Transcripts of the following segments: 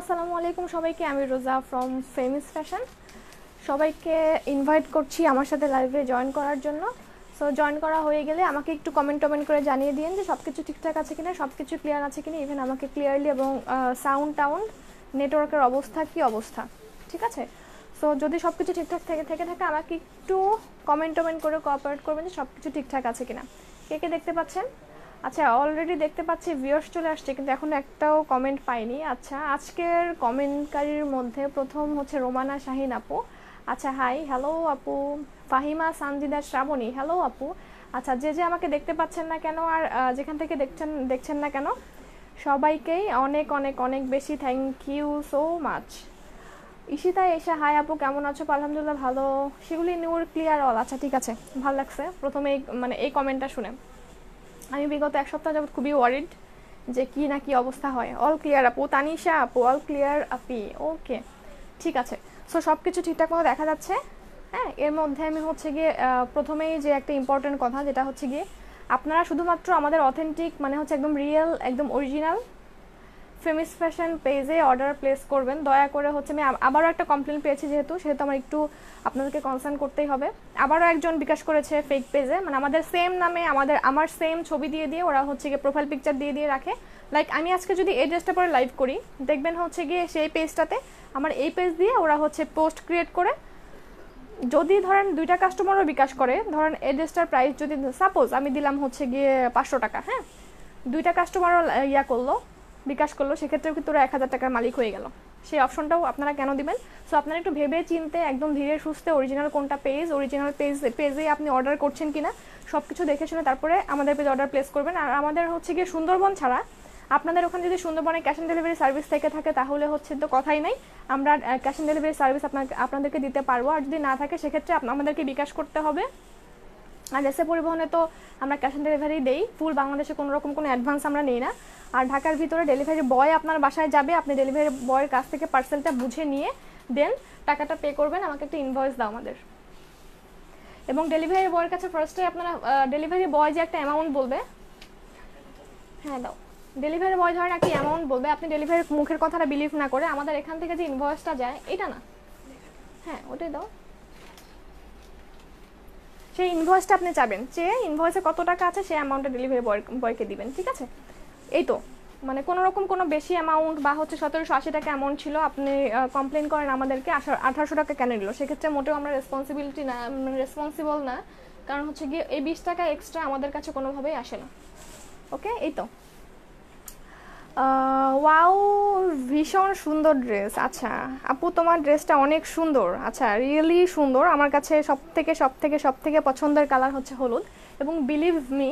আসসালামু আলাইকুম সবাইকে। আমি রোজা ফ্রম ফেমিস ফ্যাশন। সবাইকে ইনভাইট করছি আমার সাথে লাইভে জয়েন করার জন্য। সো জয়েন করা হয়ে গেলে আমাকে একটু কমেন্ট করে জানিয়ে দিন যে সব কিছু ঠিকঠাক আছে কিনা, সব কিছু ক্লিয়ার আছে কিনা, ইভেন আমাকে ক্লিয়ারলি এবং সাউন্ড নেটওয়ার্কের অবস্থা কি অবস্থা, ঠিক আছে। সো যদি সব কিছু ঠিকঠাক থেকে থাকে আমাকে একটু কমেন্ট করে কোঅপারেট করবেন যে সব কিছু ঠিকঠাক আছে কিনা। কে কে দেখতে পাচ্ছেন? আচ্ছা, অলরেডি দেখতে পাচ্ছি ভিউয়ার্স চলে আসছে, কিন্তু এখনও একটাও কমেন্ট পাইনি। আচ্ছা, আজকের কমেন্টকারীর মধ্যে প্রথম হচ্ছে রোমানা শাহিন আপু। আচ্ছা, হাই, হ্যালো আপু। ফাহিমা সানজিদা শ্রাবণী, হ্যালো আপু। আচ্ছা, যে আমাকে দেখতে পাচ্ছেন না কেন আর যেখান থেকে দেখছেন না কেন, সবাইকেই অনেক অনেক অনেক বেশি thank you so much. Ishita এসে, হাই আপু, কেমন আছো? আলহামদুলিল্লাহ ভালো। সেগুলি নূর ক্লিয়ার অল। আচ্ছা, ঠিক আছে, ভালো লাগছে প্রথমে এই কমেন্টটা শুনে। আমি বিগত এক সপ্তাহ যাবত খুবই ওয়ারিড যে কি না কি অবস্থা হয়। অল ক্লিয়ার আপু। তানিশা আপু, অল ক্লিয়ার আপি। ওকে, ঠিক আছে। সো সব কিছু ঠিকঠাক মতো দেখা যাচ্ছে। হ্যাঁ, এর মধ্যে আমি হচ্ছে গিয়ে প্রথমেই যে একটা ইম্পর্টেন্ট কথা, যেটা হচ্ছে গিয়ে আপনারা শুধুমাত্র আমাদের অথেন্টিক মানে হচ্ছে একদম রিয়েল একদম অরিজিনাল ফেমিস ফ্যাশন পেজে অর্ডার প্লেস করবেন। দয়া করে হচ্ছে আমি আবারও একটা কমপ্লেন পেয়েছি, যেহেতু আমার একটু আপনাদেরকে কনসার্ন করতেই হবে। আবারও একজন বিকাশ করেছে ফেক পেজে, মানে আমাদের সেম নামে আমার সেম ছবি দিয়ে ওরা হচ্ছে গিয়ে প্রোফাইল পিকচার দিয়ে রাখে। লাইক আমি আজকে যদি এই ড্রেসটা পরে লাইভ করি, দেখবেন হচ্ছে গিয়ে সেই পেজটাতে আমার এই পেজ দিয়ে ওরা হচ্ছে পোস্ট ক্রিয়েট করে, যদি ধরেন 2টা কাস্টমারও বিকাশ করে, ধরেন এই ড্রেসটার প্রাইস যদি সাপোজ আমি দিলাম হচ্ছে গিয়ে 500 টাকা, হ্যাঁ, 2টা কাস্টমারও বিকাশ করলো, সেক্ষেত্রেও কিন্তু ওরা 1000 টাকার মালিক হয়ে গেল। সেই অপশনটাও আপনারা কেন দিবেন? সো আপনারা একটু ভেবে চিনতে একদম ধীরে সুস্থে অরিজিনাল কোনটা অরিজিনাল পেজে আপনি অর্ডার করছেন কিনা সব কিছু দেখে শুনে তারপরে আমাদের পেজে অর্ডার প্লেস করবেন। আর আমাদের হচ্ছে গিয়ে সুন্দরবন ছাড়া আপনাদের ওখানে যদি সুন্দরবনে ক্যাশ অন ডেলিভারি সার্ভিস থেকে থাকে তাহলে হচ্ছে তো কথাই নাই, আমরা ক্যাশ অন ডেলিভারি সার্ভিস আপনাদেরকে দিতে পারবো। আর যদি না থাকে সেক্ষেত্রে আমাদেরকে বিকাশ করতে হবে। আর এসে পরিবহনে তো আমরা ক্যাশ অন ডেলিভারি দেই, ফুল বাংলাদেশে কোনো রকম কোনো অ্যাডভান্স আমরা নিই না। আর ঢাকার ভিতরে ডেলিভারি বয় আপনার বাসায় যাবে, আপনি ডেলিভারি বয়ের কাছ থেকে পার্সেলটা বুঝে নিয়ে দেন টাকাটা পে করবেন। আমাকে একটা ইনভয়েস দাও আমাদের। এবং ডেলিভারি বয়ের কাছে ফার্স্টে আপনারা ডেলিভারি বয় যে একটা অ্যামাউন্ট বলবে, হ্যাঁ দাও, ডেলিভারি বয় ধরেন একটা অ্যামাউন্ট বলবে, আপনি ডেলিভারি মুখের কথাটা বিলিভ না করে আমাদের এখান থেকে যে ইনভয়েসটা যায় এটা না, হ্যাঁ ওটাই দাও, সেই ইনভয়েসটা আপনি চাবেন, চেয়ে ইনভয়েসে কত টাকা আছে সেই অ্যামাউন্টটা ডেলিভারি বয়কে দিবেন, ঠিক আছে। এই তো, মানে কোনো রকম কোনো বেশি অ্যামাউন্ট বা হচ্ছে 1780 টাকা অ্যামাউন্ট ছিল, আপনি কমপ্লেন করেন আমাদেরকে 1800 টাকা কেন নিল, সেক্ষেত্রে মোটেও আমরা রেসপন্সিবল না, কারণ হচ্ছে গিয়ে এই 20 টাকা এক্সট্রা আমাদের কাছে কোনোভাবেই আসে না। ওকে, এই তো। ওয়াও, ভীষণ সুন্দর ড্রেস। আচ্ছা আপু, তোমার ড্রেসটা অনেক সুন্দর। আচ্ছা, রিয়েলি সুন্দর। আমার কাছে সব থেকে পছন্দের কালার হচ্ছে হলুদ। এবং বিলিভ মি,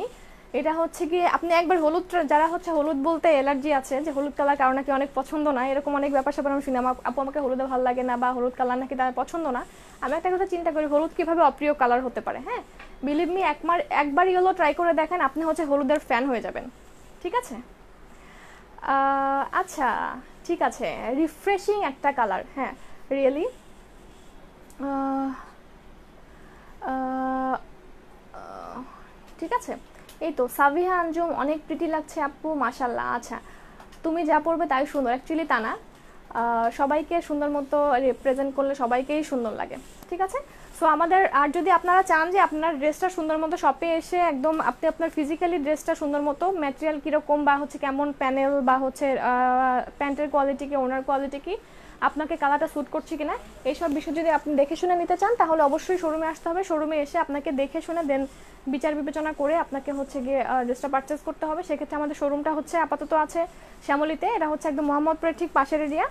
এটা হচ্ছে কি আপনি একবার হলুদ, যারা হচ্ছে হলুদ বলতে অ্যালার্জি আছে, যে হলুদ কালার কারণ নাকি অনেক পছন্দ না, এরকম অনেক ব্যাপার স্যাপার আমি শুনি, আপু আমাকে হলুদে ভালো লাগে না বা হলুদ কালার নাকি তার পছন্দ না। আমি একটা কথা চিন্তা করি, হলুদ কিভাবে অপ্রিয় কালার হতে পারে? হ্যাঁ, বিলিভ মি, একবার ইয়েলো ট্রাই করে দেখেন, আপনি হচ্ছে হলুদের ফ্যান হয়ে যাবেন, ঠিক আছে। আচ্ছা, ঠিক আছে, রিফ্রেশিং একটা কালার, হ্যাঁ রিয়েলি। ঠিক আছে, এই তো সাবিহা আঞ্জুম, অনেক প্রিটি লাগছে আপু, মাশাল্লাহ। আচ্ছা, তুমি যা পড়বে তাই সুন্দর, অ্যাকচুয়ালি তা না, সবাইকে সুন্দর মতো রিপ্রেজেন্ট করলে সবাইকেই সুন্দর লাগে, ঠিক আছে। সো আমাদের, আর যদি আপনারা চান যে আপনার ড্রেসটা সুন্দর মতো শপে এসে একদম আপনি আপনার ফিজিক্যালি ড্রেসটা সুন্দর মতো ম্যাটেরিয়াল কীরকম বা হচ্ছে কেমন প্যানেল বা হচ্ছে প্যান্টের কোয়ালিটি কি, ওনার কোয়ালিটি কি, আপনাকে কালারটা স্যুট করছে কিনা, এইসব বিষয় যদি আপনি দেখে শুনে নিতে চান তাহলে অবশ্যই শোরুমে আসতে হবে। শোরুমে এসে আপনাকে দেখে শুনে দেন বিচার বিবেচনা করে আপনাকে হচ্ছে গিয়ে ড্রেসটা পারচেস করতে হবে। সেক্ষেত্রে আমাদের শোরুমটা হচ্ছে আপাতত আছে শ্যামলীতে, এটা হচ্ছে একদম মোহাম্মদপুরের ঠিক পাশের area,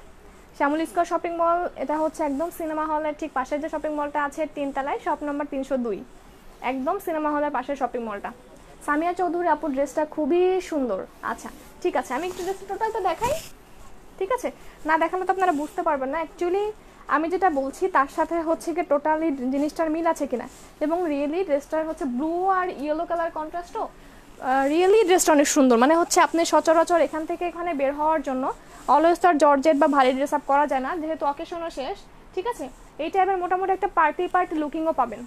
Shyamoli square shopping mall. এটা হচ্ছে একদম সিনেমা হলের ঠিক পাশের যে শপিং মলটা আছে 3 তলায়, শপ নম্বর 302, একদম সিনেমা হলের পাশের শপিং মলটা। সামিয়া চৌধুরী আপু, ড্রেসটা খুবই সুন্দর। আচ্ছা ঠিক আছে, আমি একটু ড্রেসটা টোটালটা দেখাই, ঠিক আছে। না দেখালে তো আপনারা বুঝতে পারবেন না অ্যাকচুয়ালি আমি যেটা বলছি তার সাথে হচ্ছে কি টোটালি জিনিসটার মিল আছে কিনা। এবং রিয়েলি ড্রেসটার হচ্ছে ব্লু আর ইয়েলো কালার কন্ট্রাস্টও, রিয়েলি ড্রেসটা অনেক সুন্দর। মানে হচ্ছে আপনি সচরাচর এখান থেকে এখানে বের হওয়ার জন্য অলওয়েজ তার জর্জেট বা ভারী ড্রেস আপ করা যায় না, যেহেতু অকেশনও শেষ, ঠিক আছে। এই টাইপের মোটামুটি একটা পার্টি লুকিংও পাবেন।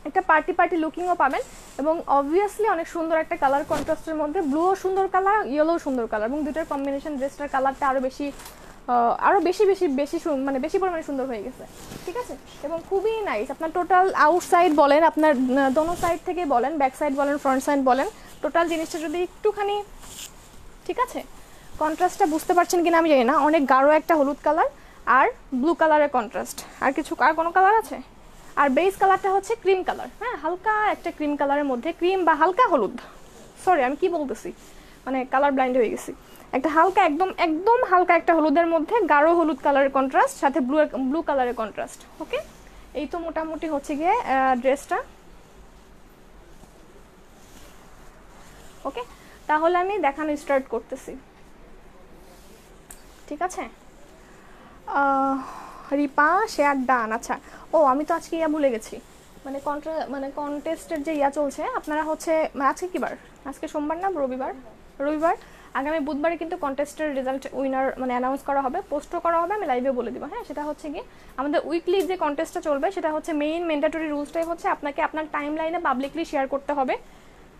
একটা পার্টি পার্টি লুকিংও পাবেন এবং অবভিয়াসলি অনেক সুন্দর একটা কালার কন্ট্রাস্টের মধ্যে, ব্লুও সুন্দর কালার, ইয়েলোও সুন্দর কালার, এবং দুটোর কম্বিনেশন ড্রেসটার কালারটা আরও বেশি মানে বেশি পরিমাণে সুন্দর হয়ে গেছে, ঠিক আছে। এবং খুবই নাইস, আপনার টোটাল আউটসাইড বলেন, আপনার দোনো সাইড থেকে বলেন, ব্যাক সাইড বলেন, ফ্রন্ট সাইড বলেন, টোটাল জিনিসটা যদি একটুখানি, ঠিক আছে, কন্ট্রাস্টটা বুঝতে পারছেন কিনা আমি জানি না, অনেক গাঢ় একটা হলুদ কালার আর ব্লু কালারের কন্ট্রাস্ট, আর কোনো কালার আছে, আর বেস কালারটা হচ্ছে ক্রিম কালার, হ্যাঁ, হালকা একটা ক্রিম কালারের মধ্যে, ক্রিম বা হালকা হলুদ, সরি আমি কি বলতেছি, মানে কালার ব্লাইন্ড হয়ে গেছি, একটা হালকা একদম একদম হালকা একটা হলুদের মধ্যে গাঢ় হলুদ কালারের কন্ট্রাস্ট, সাথে ব্লু কালারের কন্ট্রাস্ট। ওকে, এই তো মোটামুটি হচ্ছে গিয়ে ড্রেসটা। ওকে, তাহলে আমি দেখানো স্টার্ট করতেছি, ঠিক আছে। Ripa share done. আচ্ছা, ও আমি তো আজকে ভুলে গেছি, মানে কন্টেস্টের যে চলছে, আপনারা হচ্ছে আজকে কি বার, আজকে সোমবার না রবিবার, আগামী বুধবারে কিন্তু কন্টেস্টের রেজাল্ট উইনার মানে অ্যানাউন্স করা হবে, পোস্টও করা হবে, আমি লাইভে বলে দিব, হ্যাঁ। সেটা হচ্ছে কি আমাদের উইকলি যে কন্টেস্টটা চলবে, সেটা হচ্ছে মেইন ম্যান্ডেটরি রুলসটাই হচ্ছে আপনাকে আপনার টাইম লাইনে পাবলিকলি শেয়ার করতে হবে।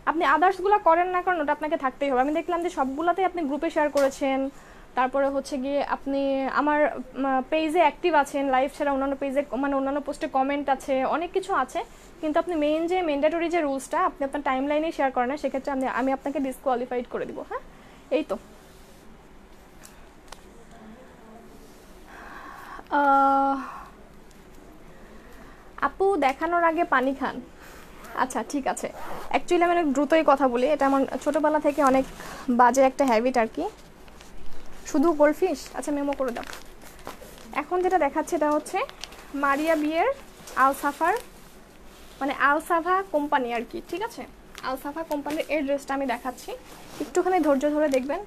আপনি আদার্সগুলো করেন না কারণ ওটা আপনাকে থাকতেই হবে। আমি দেখলাম যে সবগুলোতেই আপনি গ্রুপে শেয়ার করেছেন, তারপরে হচ্ছে গিয়ে আপনি আমার পেজে অ্যাক্টিভ আছেন, লাইভ ছাড়া অন্যান্য পেজে মানে অন্যান্য পোস্টে কমেন্ট আছে, অনেক কিছু আছে, কিন্তু আপনি মেইন যে ম্যান্ডেটরি যে রুলসটা আপনি আপনার টাইম লাইনেই শেয়ার করেন না, সেক্ষেত্রে আমি আপনাকে ডিসকোয়ালিফাইড করে দিব, হ্যাঁ। এই তো আপু দেখানোর আগে পানি খান। আচ্ছা ঠিক আছে, অ্যাকচুয়ালি আমি অনেক দ্রুতই কথা বলি, এটা আমার ছোটোবেলা থেকে অনেক বাজে একটা হ্যাবিট আর কি। শুধু গোল্ডফিশ, আচ্ছা মেমো করে দাও। এখন যেটা দেখাচ্ছে এটা হচ্ছে মারিয়া বিয়ের আলসাফার মানে আলসাফা কোম্পানি আর কি, ঠিক আছে। আলসাফা কোম্পানির এই ড্রেসটা আমি দেখাচ্ছি, একটুখানি ধৈর্য ধরে দেখবেন,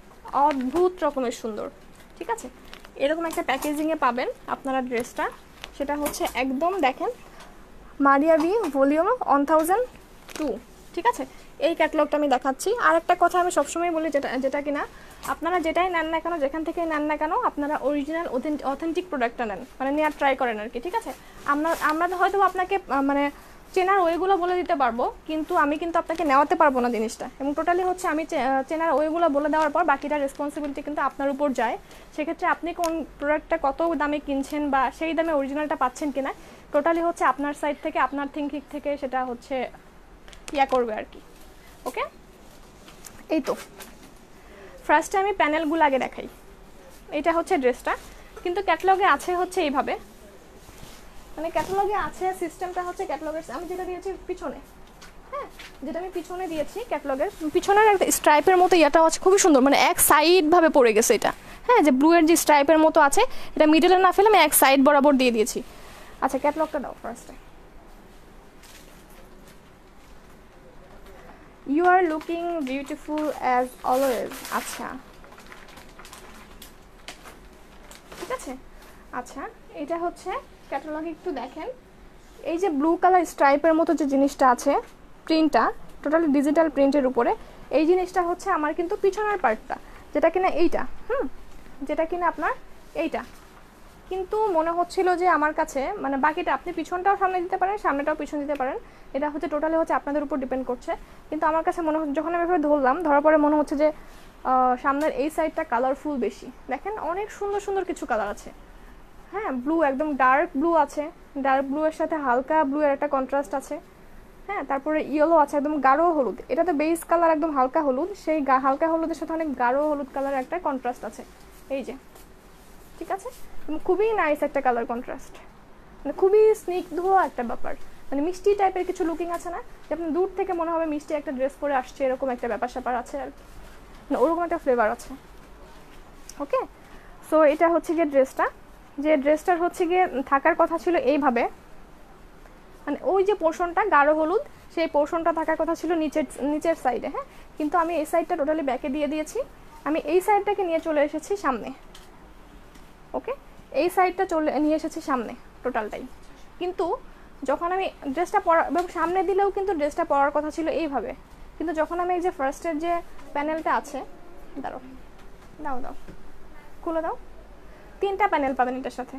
অদ্ভুত রকমের সুন্দর, ঠিক আছে। এরকম একটা প্যাকেজিংয়ে পাবেন আপনারা ড্রেসটা, সেটা হচ্ছে একদম দেখেন মারিয়া বি ভলিউম 1002, ঠিক আছে। এই ক্যাটালগটা আমি দেখাচ্ছি। আর একটা কথা আমি সবসময় বলি, যেটা কিনা আপনারা যেটাই নেন না কেন, যেখান থেকেই নেন না কেন, আপনারা অরিজিনাল অথেন্টিক প্রোডাক্টটা নেন, মানে নেওয়ার ট্রাই করেন আর কি, ঠিক আছে। আমরা হয়তো আপনাকে মানে চেনার ওয়েগুলো বলে দিতে পারবো, কিন্তু আমি কিন্তু আপনাকে নেওয়াতে পারবো না জিনিসটা, এবং টোটালি হচ্ছে আমি চেনার ওয়েগুলো বলে দেওয়ার পর বাকিটা রেসপন্সিবিলিটি কিন্তু আপনার উপর যায়। সেক্ষেত্রে আপনি কোন প্রোডাক্টটা কত দামে কিনছেন বা সেই দামে অরিজিনালটা পাচ্ছেন কিনা, টোটালি হচ্ছে আপনার সাইড থেকে, আপনার থিঙ্কিং থেকে সেটা হচ্ছে করবে আর কি। ওকে, এই তো ফার্স্টে আমি প্যানেলগুলো আগে দেখাই। এটা হচ্ছে ড্রেসটা, কিন্তু ক্যাটালগে আছে হচ্ছে এইভাবে, মানে ক্যাটালগে আছে সিস্টেমটা হচ্ছে ক্যাটালগের আমি যেটা দিয়েছি পিছনে, হ্যাঁ, যেটা আমি পিছনে দিয়েছি ক্যাটালগের পিছনের একটা স্ট্রাইপের মতো ইয়াটাও আছে, খুবই সুন্দর, মানে এক সাইড ভাবে পড়ে গেছে এটা, হ্যাঁ, যে ব্লু এর যে স্ট্রাইপের মতো আছে এটা মিডলে না ফেলে আমি এক সাইড বরাবর দিয়ে দিয়েছি। আচ্ছা ক্যাটালগটা দাও ফার্স্টে। You are looking beautiful as always. আচ্ছা ঠিক আছে। আচ্ছা এটা হচ্ছে ক্যাটালগে একটু দেখেন, এই যে ব্লু কালার স্ট্রাইপের মতো যে জিনিসটা আছে, প্রিন্টটা টোটালি ডিজিটাল প্রিন্টের উপরে, এই জিনিসটা হচ্ছে আমার কিন্তু পিছনের পার্টটা, যেটা কিনা এইটা, যেটা কিনা আপনার এইটা, কিন্তু মনে হচ্ছিল যে আমার কাছে মানে বাকিটা আপনি পিছনটাও সামনে দিতে পারেন, সামনেটাও পিছন দিতে পারেন, এটা হচ্ছে টোটালি হচ্ছে আপনাদের উপর ডিপেন্ড করছে। কিন্তু আমার কাছে মনে হচ্ছে, যখন আমি এভাবে ধরার পরে মনে হচ্ছে যে সামনের এই সাইডটা কালারফুল বেশি। দেখেন অনেক সুন্দর সুন্দর কিছু কালার আছে, হ্যাঁ, ব্লু একদম ডার্ক ব্লু আছে, ডার্ক ব্লু এর সাথে হালকা ব্লু এর একটা কন্ট্রাস্ট আছে, হ্যাঁ, তারপরে ইয়েলো আছে, একদম গাঢ় হলুদ, এটা তো বেস কালার একদম হালকা হলুদ, সেই হালকা হলুদের সাথে অনেক গাঢ় হলুদ কালার একটা কন্ট্রাস্ট আছে, এই যে, ঠিক আছে। খুবই নাইস একটা কালার কন্ট্রাস্ট, মানে খুবই স্নিগ্ধ একটা ব্যাপার, মানে মিষ্টি টাইপের কিছু লুকিং আছে না, যে আপনি দূর থেকে মনে হবে মিষ্টি একটা ড্রেস পরে আসছে, এরকম একটা ব্যাপার স্যাপার আছে আর কি, মানে ওরকম একটা ফ্লেভার আছে। ওকে, সো এটা হচ্ছে গিয়ে ড্রেসটা, যে ড্রেসটার হচ্ছে গিয়ে থাকার কথা ছিল এইভাবে, মানে ওই যে পোর্শনটা গাঢ় হলুদ, সেই পোর্শনটা থাকার কথা ছিল নিচের সাইডে, হ্যাঁ, কিন্তু আমি এই সাইডটা টোটালি ব্যাকে দিয়ে দিয়েছি, আমি এই সাইডটাকে নিয়ে চলে এসেছি সামনে। ওকে, এই সাইডটা নিয়ে এসেছি সামনে টোটালটাই, কিন্তু যখন আমি ড্রেসটা সামনে দিলেও কিন্তু ড্রেসটা পরার কথা ছিল এইভাবে, কিন্তু যখন আমি এই যে ফার্স্টের যে প্যানেলটা আছে, দাও খুলে দাও, 3টা প্যানেল পাবেন এটার সাথে।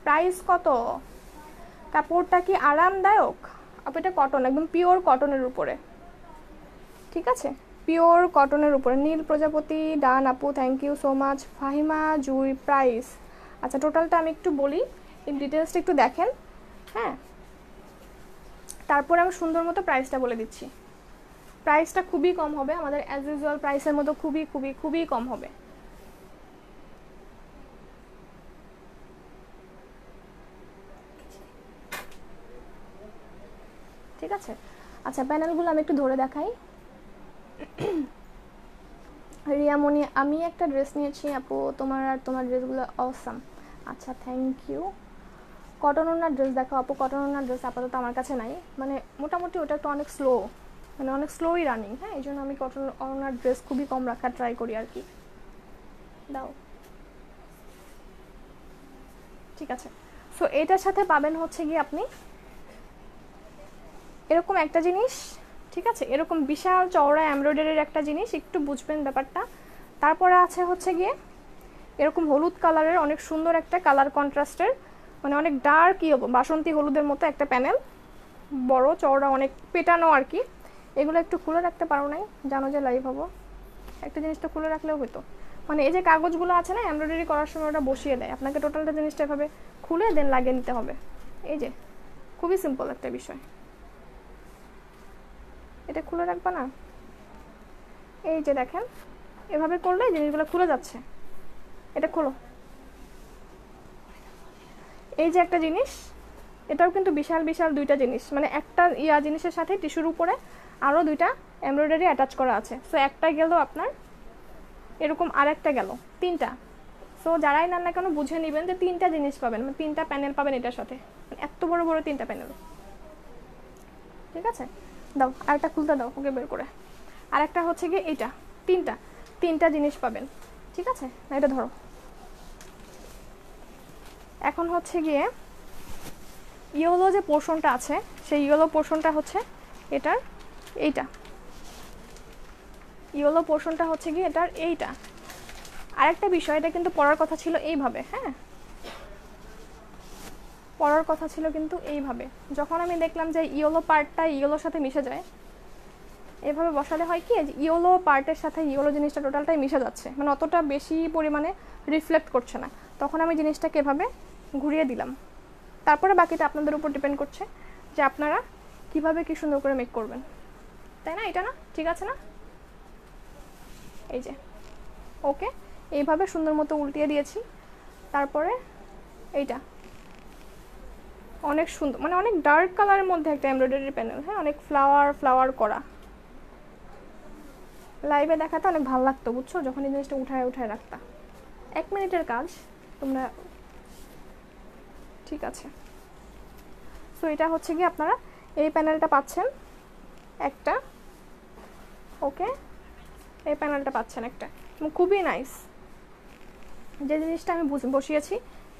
প্রাইস কত? কাপড়টা কি আরামদায়ক? আপু এটা কটন, একদম পিওর কটনের উপরে, ঠিক আছে, পিওর কটনের উপরে। নীল প্রজাপতি, ডান আপু, thank you so much. Fahima Jui, price, আচ্ছা টোটালটা আমি একটু বলি, এই ডিটেলসটা একটু দেখেন, হ্যাঁ, তারপরে আমি সুন্দর মতো প্রাইসটা বলে দিচ্ছি। প্রাইসটা খুবই কম হবে, আমাদের অ্যাজ ইউজুয়াল প্রাইসের মতো খুবই খুবই খুবই কম হবে। ঠিক আছে, আচ্ছা প্যানেলগুলো আমি একটু ধরে দেখাই। রিয়ামণি, আমি একটা ড্রেস নিয়েছি আপু, তোমার আর তোমার ড্রেসগুলো অসাম। আচ্ছা থ্যাংক ইউ। কটন ওনার ড্রেস দেখো আপু, কটন ওনার ড্রেস আপাতত আমার কাছে নাই, মানে মোটামুটি ওটা একটু অনেক স্লো, মানে অনেক স্লোই রানিং, হ্যাঁ, এই জন্য আমি কটন ওনার ড্রেস খুবই কম রাখার ট্রাই করি আর কি। দাও, ঠিক আছে। সো এটার সাথে পাবেন হচ্ছে গিয়ে আপনি এরকম একটা জিনিস, ঠিক আছে, এরকম বিশাল চওড়া এমব্রয়ডারির একটা জিনিস, একটু বুঝবেন ব্যাপারটা। তারপরে আছে হচ্ছে গিয়ে এরকম হলুদ কালারের অনেক সুন্দর একটা কালার কন্ট্রাস্টের, মানে অনেক ডার্ক বাসন্তী হলুদের মতো একটা প্যানেল, বড় চওড়া অনেক পেটানো আর কি। এগুলো একটু খুলে রাখতে পারো নাই, জানো যে লাইভ হবো, একটা জিনিসটা খুলে রাখলেও হতো, মানে এই যে কাগজগুলো আছে না এমব্রয়ডারি করার সময় ওটা বসিয়ে দেয়, আপনাকে টোটালটা জিনিসটা এভাবে খুলে দেন লাগিয়ে নিতে হবে। এই যে খুবই সিম্পল একটা বিষয়, এটা খুলে রাখবা না, এই যে দেখেন এভাবে করলে জিনিসগুলো খুলে যাচ্ছে, এটা খোলো। এই যে একটা জিনিস, এটাও কিন্তু বিশাল বিশাল দুইটা জিনিস, মানে একটা জিনিসের সাথে টিস্যুর উপরে আরও দুইটা এমব্রয়ডারি অ্যাটাচ করা আছে। সো একটা গেল আপনার, এরকম আর একটা গেল, তিনটা। সো যারাই নেন না কেন বুঝে নেবেন যে তিনটা জিনিস পাবেন, মানে তিনটা প্যানেল পাবেন এটার সাথে, এত বড় বড় তিনটা প্যানেল, ঠিক আছে। দাও আরেকটা খুলতে দাও ওকে বের করে। আরেকটা হচ্ছে গিয়ে এইটা, তিনটা জিনিস পাবেন, ঠিক আছে, না এটা ধরো। এখন হচ্ছে গিয়ে ইয়েলো যে পোর্শনটা আছে, সেই ইয়েলো পোর্শনটা হচ্ছে এটার এইটা, ইয়েলো পোর্শনটা হচ্ছে গিয়ে এটার এইটা। আরেকটা বিষয়, এটা কিন্তু পড়ার কথা ছিল এইভাবে, হ্যাঁ, পড়ার কথা ছিল কিন্তু এইভাবে। যখন আমি দেখলাম যে ইয়েলো পার্টটা ইয়েলোর সাথে মিশে যায়, এভাবে বসালে হয় কি ইয়েলো পার্টের সাথে ইয়েলো জিনিসটা টোটালটাই মিশে যাচ্ছে, মানে অতটা বেশি পরিমাণে রিফ্লেক্ট করছে না, তখন আমি জিনিসটাকে এভাবে ঘুরিয়ে দিলাম। তারপরে বাকিটা আপনাদের উপর ডিপেন্ড করছে যে আপনারা কিভাবে কি সুন্দর করে মেক করবেন, তাই না? এটা না ঠিক আছে না? এই যে ওকে, এইভাবে সুন্দর মতো উল্টিয়ে দিয়েছি। তারপরে এইটা অনেক সুন্দর, মানে অনেক ডার্ক কালারের মধ্যে একটা এমব্রয়ডারি প্যানেল, হ্যাঁ, অনেক ফ্লাওয়ার ফ্লাওয়ার করা। লাইভে দেখাতে অনেক ভালো লাগতো বুঝছো, যখন এই জিনিসটা উঠায় উঠায় রাখতা। 1 মিনিটের কাজ তোমরা, ঠিক আছে। সো এটা হচ্ছে কি আপনারা এই প্যানেলটা পাচ্ছেন একটা, ওকে, এই প্যানেলটা পাচ্ছেন একটা, খুবই নাইস। যে জিনিসটা আমি বসিয়েছি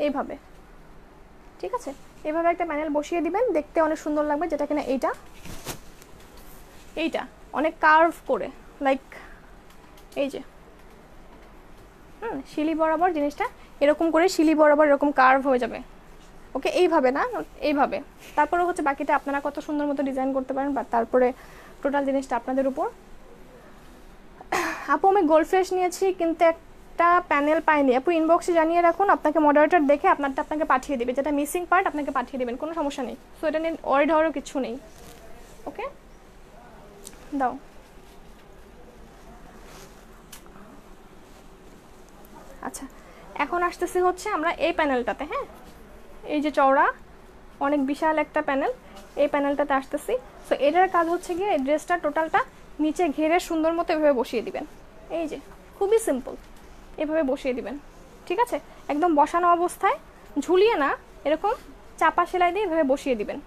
এইভাবে, ঠিক আছে, এইভাবে একটা প্যানেল বসিয়ে দিবেন, দেখতে অনেক সুন্দর লাগবে। যেটা কিনা এইটা অনেক কার্ভ করে, লাইক এই যে শিলি বরাবর জিনিসটা এরকম করে শিলি বরাবর এরকম কার্ভ হয়ে যাবে, ওকে, এইভাবে না, এইভাবে। তারপরে হচ্ছে বাকিটা আপনারা কত সুন্দর মতো ডিজাইন করতে পারেন, বা তারপরে টোটাল জিনিসটা আপনাদের উপর। আপু আমি গোল্ড ফ্রেশ নিয়েছি কিন্তু একটা প্যানেল পাইনি, আপু ইনবক্সে জানিয়ে রাখুন, আপনাকে মডারেটর দেখে আপনারটা আপনাকে পাঠিয়ে দেবে, যেটা মিসিং পার্ট আপনাকে পাঠিয়ে দেবেন, কোনো সমস্যা নেই। সো এটা নিয়ে ওয়ারিড হওয়ারও কিছু নেই, ওকে। দাও, আচ্ছা এখন আসতেছি হচ্ছে আমরা এই প্যানেলটাতে, হ্যাঁ, এই যে চওড়া অনেক বিশাল একটা প্যানেল, এই প্যানেলটাতে আসতেছি। সো এটার কাজ হচ্ছে গিয়ে এই ড্রেসটা টোটালটা নিচে ঘেরে সুন্দর মতো এভাবে বসিয়ে দিবেন, এই যে খুবই সিম্পল, এভাবে বসিয়ে দিবেন, ঠিক আছে, একদম বসানো অবস্থায়, ঝুলিয়ে না, এরকম চাপা সেলাই দিয়ে এভাবে বসিয়ে দিবেন।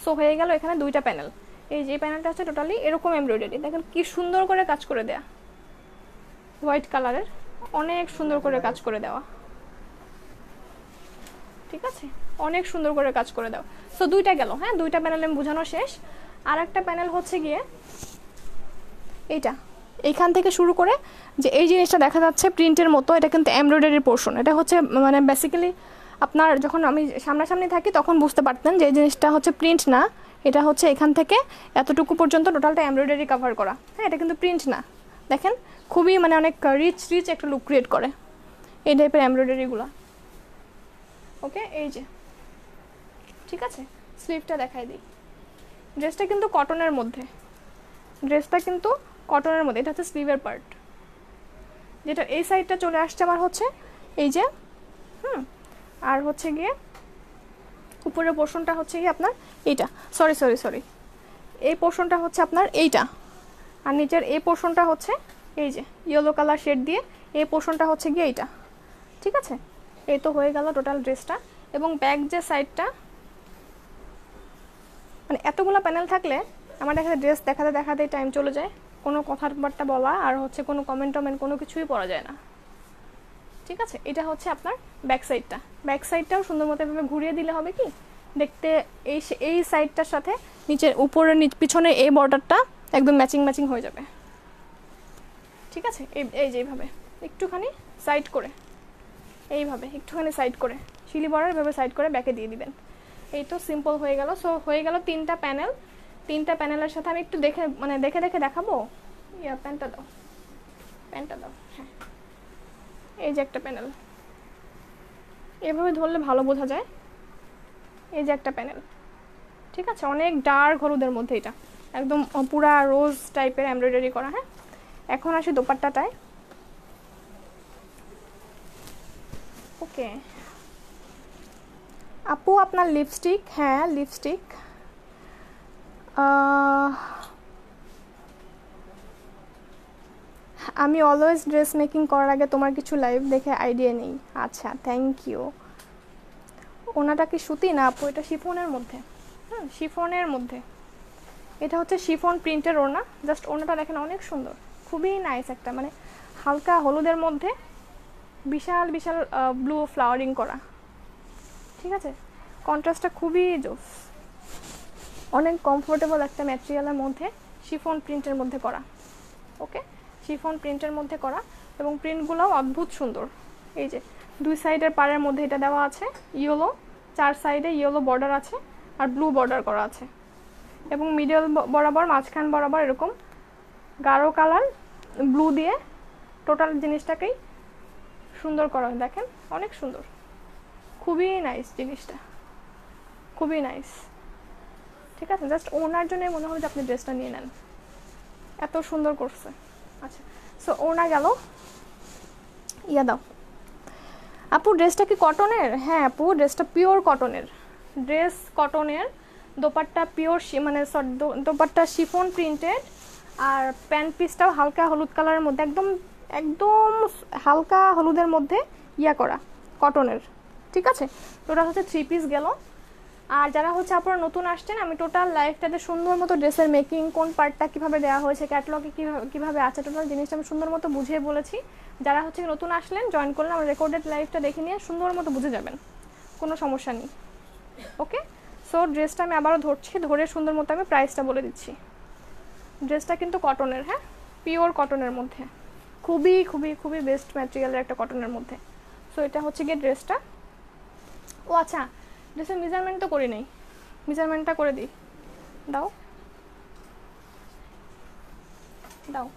সো হয়ে গেল এখানে দুইটা প্যানেল। এই যে প্যানেলটা হচ্ছে টোটালি এরকম এমব্রয়ডারি, দেখেন কি সুন্দর করে কাজ করে দেয়া, হোয়াইট কালারের অনেক সুন্দর করে কাজ করে দেওয়া, ঠিক আছে, অনেক সুন্দর করে কাজ করে দাও। সো দুইটা গেল, হ্যাঁ, দুইটা প্যানেল আমি বোঝানো শেষ। আর একটা প্যানেল হচ্ছে গিয়ে এইটা, এইখান থেকে শুরু করে যে এই জিনিসটা দেখা যাচ্ছে প্রিন্টের মতো, এটা কিন্তু এমব্রয়ডারির পোর্শন। এটা হচ্ছে মানে বেসিক্যালি আপনার যখন আমি সামনাসামনি থাকি তখন বুঝতে পারতেন যে এই জিনিসটা হচ্ছে প্রিন্ট না, এটা হচ্ছে এখান থেকে এতটুকু পর্যন্ত টোটালটা এমব্রয়ডারি কভার করা। হ্যাঁ, এটা কিন্তু প্রিন্ট না, দেখেন খুবই মানে অনেক রিচ রিচ একটা লুক ক্রিয়েট করে এই টাইপের এমব্রয়ডারিগুলো। ওকে, এই যে ঠিক আছে, স্লিভটা দেখাই দিই। ড্রেসটা কিন্তু কটনের মধ্যে, ড্রেসটা কিন্তু কটনের মধ্যে। এটা হচ্ছে স্লিভের পার্ট, যেটা এই সাইডটা চলে আসছে আমার হচ্ছে এই যে আর হচ্ছে গিয়ে উপরের পোর্শনটা হচ্ছে গিয়ে আপনার এইটা, সরি এই পোর্শনটা হচ্ছে আপনার এইটা, আর নিচের এই পোর্শনটা হচ্ছে এই যে ইয়েলো কালার শেড দিয়ে এই পোর্শনটা হচ্ছে গিয়ে এইটা। ঠিক আছে, এই তো হয়ে গেল টোটাল ড্রেসটা। এবং ব্যাক যে সাইডটা, মানে এতগুলো প্যানেল থাকলে আমার ড্রেস দেখাতে দেখাতেই টাইম চলে যায়, কোনো কথাবার্তা বলা আর হচ্ছে কোনো কমেন্ট কোনো কিছুই পড়া যায় না। ঠিক আছে, এটা হচ্ছে আপনার ব্যাক সাইডটা। ব্যাক সাইডটাও সুন্দর মতো এভাবে ঘুরিয়ে দিলে হবে কি দেখতে, এই সাইডটার সাথে নিচের উপরের পিছনে এই বর্ডারটা একদম ম্যাচিং হয়ে যাবে। ঠিক আছে, এই যে এইভাবে একটুখানি সাইড করে, এইভাবে একটুখানি সাইড করে শিলি বর্ডার এভাবে সাইড করে ব্যাকে দিয়ে দিবেন। এই তো সিম্পল হয়ে গেল। সো হয়ে গেল তিনটা প্যানেল। তিনটা প্যানেলের সাথে আমি একটু দেখে দেখে দেখাবো। প্যান্টটা দাও, হ্যাঁ, এই যে একটা প্যানেল, এভাবে ধরলে ভালো বোঝা যায়। এই যে একটা প্যানেল, ঠিক আছে, অনেক ডার্ক হলুদের মধ্যে, এটা একদম পুরা রোজ টাইপের এমব্রয়ডারি করা। হ্যাঁ, এখন আসি দোপাট্টাটায়। ওকে আপু, আপনার লিপস্টিক, হ্যাঁ লিপস্টিক, আমি অলওয়েজ ড্রেস মেকিং করার আগে তোমার কিছু লাইভ দেখে আইডিয়া নেই। আচ্ছা, থ্যাংক ইউ। ওনাটা কি সুতি না আপু? এটা শিফনের মধ্যে, শিফনের মধ্যে। এটা হচ্ছে শিফন প্রিন্টের ওড়না। জাস্ট ওড়নাটা দেখেন অনেক সুন্দর, খুবই নাইস একটা, মানে হালকা হলুদের মধ্যে বিশাল বিশাল ব্লু ফ্লাওয়ারিং করা। ঠিক আছে, কন্ট্রাস্টটা খুবই জোস, অনেক কমফোর্টেবল একটা ম্যাটেরিয়ালের মধ্যে শিফন প্রিন্টের মধ্যে করা। ওকে, শিফন প্রিন্টের মধ্যে করা এবং প্রিন্টগুলোও অদ্ভুত সুন্দর। এই যে দুই সাইডের পাড়ের মধ্যে এটা দেওয়া আছে ইয়েলো, চার সাইডে ইয়েলো বর্ডার আছে আর ব্লু বর্ডার করা আছে, এবং মিডল বরাবর মাঝখান বরাবর এরকম গাঢ় কালার ব্লু দিয়ে টোটাল জিনিসটাকেই সুন্দর করা। দেখেন অনেক সুন্দর, খুবই নাইস জিনিসটা, খুবই নাইস। ঠিক আছে, জাস্ট ওনার জন্য মনে হলো যে আপনি ড্রেসটা নিয়ে নেন, এত সুন্দর করছে। আচ্ছা, সো ওনা গেল। দাও আপু, ড্রেসটা কি কটনের? হ্যাঁ আপু, ড্রেসটা পিওর কটনের, ড্রেস কটনের, দোপাট্টা পিওর, মানে দোপাট্টা শিফন প্রিন্টেড, আর প্যান্ট পিসটাও হালকা হলুদ কালারের মধ্যে, একদম একদম হালকা হলুদের মধ্যে করা কটনের। ঠিক আছে, টোটাল হচ্ছে 3 পিস গেল। আর যারা হচ্ছে আপনারা নতুন আসছেন, আমি টোটাল লাইফটাতে সুন্দর মতো ড্রেসের মেকিং, কোন পার্টটা কীভাবে দেওয়া হয়েছে, ক্যাটালগে কীভাবে আছে, টোটাল জিনিসটা আমি সুন্দর মতো বুঝিয়ে বলেছি। যারা হচ্ছে নতুন আসলেন, জয়েন করলেন, আমার রেকর্ডেড লাইফটা দেখে নিয়ে সুন্দর মতো বুঝে যাবেন, কোনো সমস্যা নেই। ওকে, সো ড্রেসটা আমি আবারও ধরছি, ধরে সুন্দর মতো আমি প্রাইসটা বলে দিচ্ছি। ড্রেসটা কিন্তু কটনের, হ্যাঁ পিওর কটনের মধ্যে, খুবই খুবই খুবই বেস্ট ম্যাটেরিয়ালের একটা কটনের মধ্যে। সো এটা হচ্ছে গিয়ে ড্রেসটা। ও আচ্ছা, ড্রেসের মেজারমেন্ট তো করি নাই, মেজারমেন্টটা করে দিই। দাও দাও,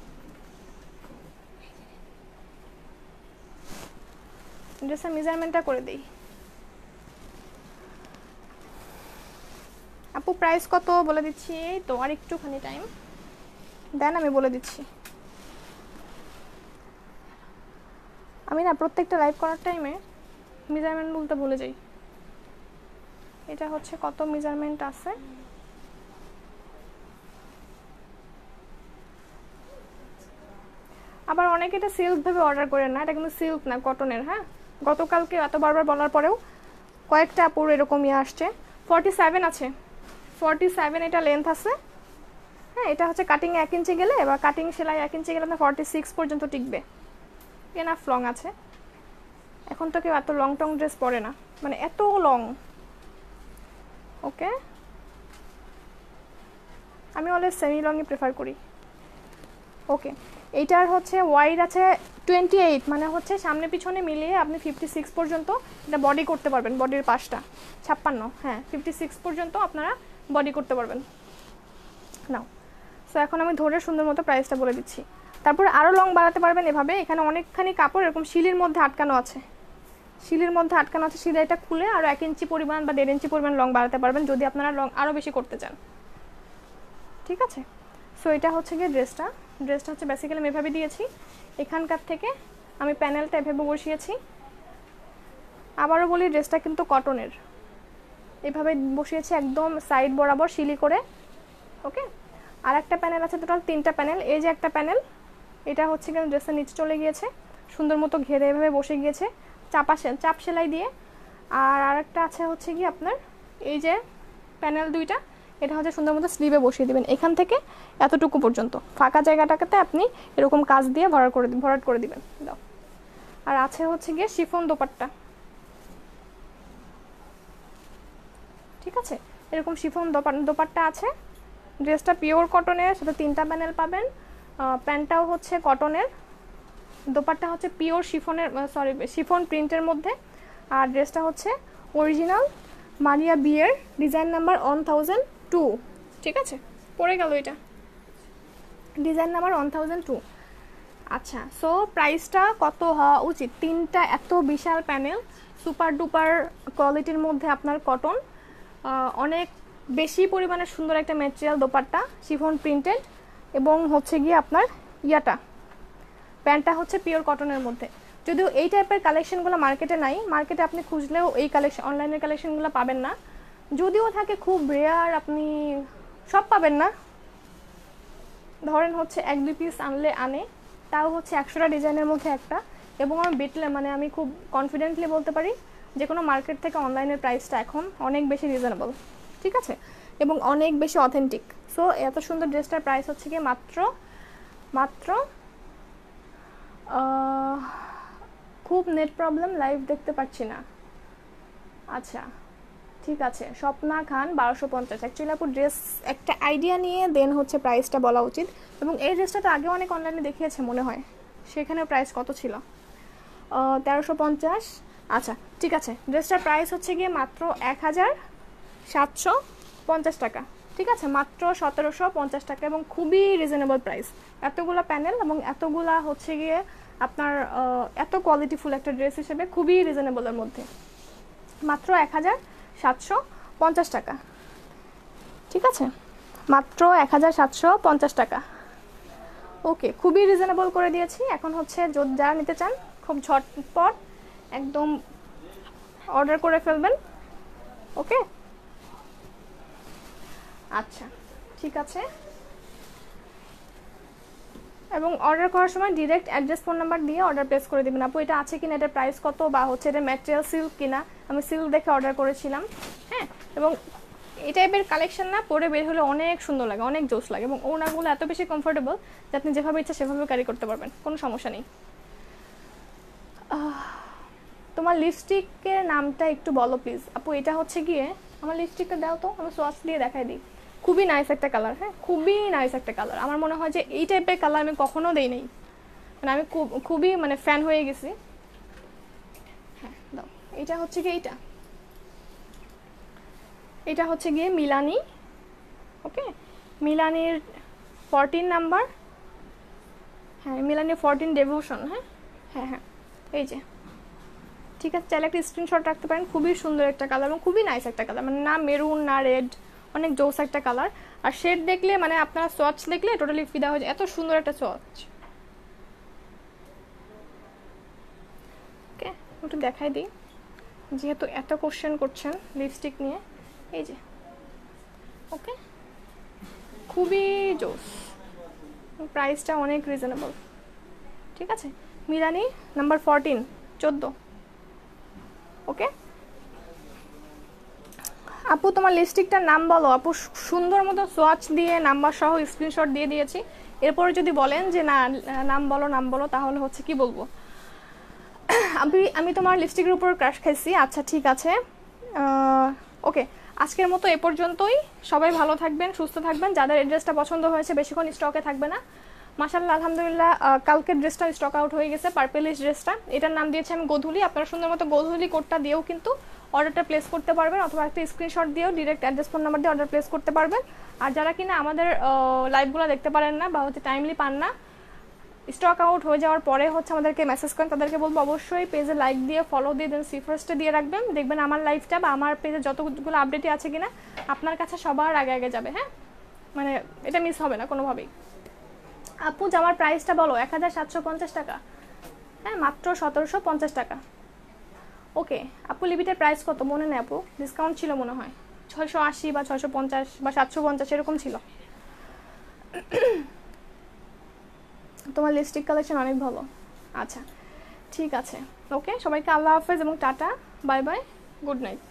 ড্রেসের মেজারমেন্টটা করে দিই। আপু প্রাইস কত বলে দিচ্ছি, এই তো আর একটুখানি টাইম দেন, আমি বলে দিচ্ছি। আমি না প্রত্যেকটা লাইভ করার টাইমে মেজারমেন্ট বলতে ভুলে যাই। এটা হচ্ছে কত মেজারমেন্ট আছে, আবার অনেকে এটা সিল্ক ভেবে অর্ডার করেন না, এটা কিন্তু সিল্ক না, কটনের। হ্যাঁ, গতকালকে এত বারবার বলার পরেও কয়েকটা আপুর এরকম আসছে। 47 আছে, 47 এটা লেন্থ আছে। হ্যাঁ, এটা হচ্ছে কাটিং 1 ইঞ্চি গেলে বা কাটিং সেলাই 1 ইঞ্চি গেলে আপনার 46 পর্যন্ত টিকবে, এনাফ লং আছে। এখন তো কেউ এত লং টং ড্রেস পরে না, মানে এত লং। ওকে, আমি অলওয়েজ সেমি লংই প্রেফার করি। ওকে, এইটার হচ্ছে ওয়াইড আছে 28, মানে হচ্ছে সামনে পিছনে মিলিয়ে আপনি 56 পর্যন্ত এটা বডি করতে পারবেন, বডির পাশটা 56, হ্যাঁ 56 পর্যন্ত আপনারা বডি করতে পারবেন। নাও, সো এখন আমি ধরে সুন্দর মতো প্রাইসটা বলে দিচ্ছি। তারপর আরও লং বাড়াতে পারবেন এভাবে। এখানে অনেকখানি কাপড় এরকম শিলির মধ্যে আটকানো আছে, শিলির মধ্যে আটকানো আছে। শিলাইটা খুলে আরও 1 ইঞ্চি পরিমাণ বা 1.5 ইঞ্চি পরিমাণ লং বাড়াতে পারবেন যদি আপনারা লং আরও বেশি করতে চান। ঠিক আছে, সো এটা হচ্ছে গিয়ে ড্রেসটা হচ্ছে বেসিক্যালি আমি এভাবে দিয়েছি। এখানকার থেকে আমি প্যানেলটা এভাবে বসিয়েছি। আবারও বলি, ড্রেসটা কিন্তু কটনের, এভাবে বসিয়েছি একদম সাইড বরাবর শিলি করে। ওকে, আর একটা প্যানেল আছে, টোটাল 3টা প্যানেল। এই যে একটা প্যানেল, এটা হচ্ছে কিন্তু ড্রেসের নিচে চলে গিয়েছে, সুন্দর মতো ঘেরে এভাবে বসে গিয়েছে চাপ সেলাই দিয়ে। আর আরেকটা আছে হচ্ছে কি আপনার এই যে প্যানেল 2টা, এটা হচ্ছে সুন্দর মতো স্লিভে বসিয়ে দিবেন। এখান থেকে এতটুকু পর্যন্ত ফাঁকা জায়গাটাকে আপনি এরকম কাজ দিয়ে ভরাট করে দিবেন। দাও। আর আছে হচ্ছে গিয়ে শিফন দোপাট্টা। ঠিক আছে, এরকম শিফন দোপাট্টা আছে। ড্রেসটা পিওর কটনের, সাথে 3টা প্যানেল পাবেন। প্যান্টটাও হচ্ছে কটনের, দোপাট্টা হচ্ছে পিওর শিফন প্রিন্টের মধ্যে। আর ড্রেসটা হচ্ছে অরিজিনাল মারিয়া বিয়ের ডিজাইন নাম্বার 1002। ঠিক আছে, পড়ে গেল এটা, ডিজাইন নাম্বার 1002। আচ্ছা, সো প্রাইসটা কত হওয়া উচিত? 3টা এত বিশাল প্যানেল, সুপার ডুপার কোয়ালিটির মধ্যে আপনার কটন, অনেক বেশি পরিমাণে সুন্দর একটা ম্যাটেরিয়াল দোপাট্টা, শিফন প্রিন্টেড, এবং হচ্ছে গিয়ে আপনার প্যান্টটা হচ্ছে পিওর কটনের মধ্যে। যদিও এই টাইপের কালেকশনগুলো মার্কেটে নাই, মার্কেটে আপনি খুঁজলেও এই অনলাইনের কালেকশনগুলো পাবেন না। যদিও থাকে খুব রেয়ার, আপনি সব পাবেন না। ধরেন হচ্ছে 1-2 পিস আনে, তাও হচ্ছে 100টা ডিজাইনের মধ্যে একটা। এবং আমি খুব কনফিডেন্টলি বলতে পারি যে কোনো মার্কেট থেকে অনলাইনের প্রাইসটা এখন অনেক বেশি রিজনেবল। ঠিক আছে, এবং অনেক বেশি অথেন্টিক। সো এত সুন্দর ড্রেসটার প্রাইস হচ্ছে গিয়ে মাত্র খুব নেট প্রবলেম, লাইভ দেখতে পাচ্ছি না। আচ্ছা, ঠিক আছে, স্বপ্না খান 1250। অ্যাকচুয়ালি আপু ড্রেস একটা আইডিয়া নিয়ে দেন হচ্ছে প্রাইসটা বলা উচিত। এবং এই ড্রেসটা তো আগে অনেক অনলাইনে দেখিয়েছে মনে হয়, সেখানে প্রাইস কত ছিল? 1350। আচ্ছা, ঠিক আছে, ড্রেসটার প্রাইস হচ্ছে গিয়ে মাত্র 1750 টাকা। ঠিক আছে, মাত্র 1750 টাকা, এবং খুবই রিজনেবল প্রাইস। এতগুলো প্যানেল এবং এতগুলা হচ্ছে গিয়ে আপনার এত কোয়ালিটিফুল একটা ড্রেস হিসেবে খুবই রিজনেবলের মধ্যে, মাত্র 1750 টাকা। ঠিক আছে, মাত্র 1750 টাকা। ওকে, খুবই রিজনেবল করে দিয়েছি। এখন হচ্ছে যারা নিতে চান খুব ঝটপট একদম অর্ডার করে ফেলবেন। ওকে, আচ্ছা, ঠিক আছে। এবং অর্ডার করার সময় ডিরেক্ট অ্যাড্রেস ফোন নাম্বার দিয়ে অর্ডার প্লেস করে দেবেন। আপু এটা আছে কিনা, এটার প্রাইস কত, বা হচ্ছে এটা ম্যাটেরিয়াল সিল্ক কিনা। আমি সিল্ক দেখে অর্ডার করেছিলাম। হ্যাঁ, এবং এই টাইপের কালেকশন না পরে বের হলে অনেক সুন্দর লাগে, অনেক জোস লাগে, এবং ওনাগুলো এত বেশি কমফোর্টেবল যে আপনি যেভাবে ইচ্ছা সেভাবে ক্যারি করতে পারবেন, কোনো সমস্যা নেই। তোমার লিপস্টিকের নামটা একটু বলো প্লিজ। আপু এটা হচ্ছে গিয়ে আমার লিপস্টিকটা দাও তো, আমি সোয়াচ দিয়ে দেখাই দিই। খুবই নাইস একটা কালার, হ্যাঁ খুবই নাইস একটা কালার। আমার মনে হয় যে এই টাইপের কালার আমি কখনো দেই নাই, মানে আমি খুবই ফ্যান হয়ে গেছি। হ্যাঁ দাও, এটা হচ্ছে গিয়ে এটা হচ্ছে গিয়ে মিলানি। ওকে, মিলানির 14 নাম্বার। হ্যাঁ, মিলানির 14 ডেভোশন। হ্যাঁ হ্যাঁ হ্যাঁ, এই যে, ঠিক আছে, চাইলে একটা স্ক্রিনশট রাখতে পারেন। খুবই সুন্দর একটা কালার এবং খুবই নাইস একটা কালার, মানে না মেরুন না রেড, অনেক জোস একটা কালার। আর শেড দেখলে আপনারা সোয়াচ দেখলে টোটালি ফিদা হয়ে যায়, এত সুন্দর একটা সোয়াচ। ওকে, একটু দেখাই দিই, যেহেতু এত কোশ্চেন করছেন লিপস্টিক নিয়ে। এই যে, ওকে, খুবই জোস, প্রাইসটা অনেক রিজনেবল। ঠিক আছে, মিলানি নাম্বার 14। ওকে আপু, তোমার লিপস্টিকটার নাম বলো। আপু সুন্দর মতো সোয়াচ দিয়ে নাম্বার সহ স্ক্রিনশট দিয়ে দিয়েছি। এরপরে যদি বলেন যে না নাম বলো, তাহলে হচ্ছে কি বলবো। আমি তোমার লিপস্টিকের উপর ক্রাশ খাইছি। আচ্ছা, ঠিক আছে, ওকে, আজকের মতো এ পর্যন্তই। সবাই ভালো থাকবেন, সুস্থ থাকবেন। যাদের এই ড্রেসটা পছন্দ হয়েছে বেশিক্ষণ স্টকে থাকবে না, মাশাআল্লাহ আলহামদুলিল্লাহ। কালকের ড্রেসটা স্টক আউট হয়ে গেছে, পার্পেলিশ ড্রেসটা, এটার নাম দিয়েছি আমি গোধূলি। আপনারা সুন্দর মতো গোধূলি কোডটা দিয়েও কিন্তু অর্ডারটা প্লেস করতে পারবেন, অথবা একটা স্ক্রিনশট দিয়েও ডিরেক্ট অ্যাড্রেস ফোন নাম্বার দিয়ে অর্ডার প্লেস করতে পারবেন। আর যারা কিনা আমাদের লাইভগুলো দেখতে পারেন না বা হচ্ছে টাইমলি পান না, স্টক আউট হয়ে যাওয়ার পরে হচ্ছে আমাদেরকে মেসেজ করেন, তাদেরকে বলবো অবশ্যই পেজে লাইক দিয়ে ফলো দিয়ে দেন, সিফার্স্টে দিয়ে রাখবেন। দেখবেন আমার লাইভটা বা আমার পেজে যতগুলো আপডেটই আছে কিনা আপনার কাছে সবার আগে আগে যাবে। হ্যাঁ, মানে এটা মিস হবে না কোনোভাবেই। আপু জামার প্রাইসটা বলো। 1750 টাকা। হ্যাঁ, মাত্র 1750 টাকা। ওকে আপু, লিমিটের প্রাইস কত মনে নেই আপু, ডিসকাউন্ট ছিল মনে হয় 680 বা 650 বা 750 এরকম ছিল। তোমার লিপস্টিক কালেকশন অনেক ভালো। আচ্ছা ঠিক আছে, ওকে সবাইকে আল্লাহ হাফেজ এবং tata, bye bye, good night.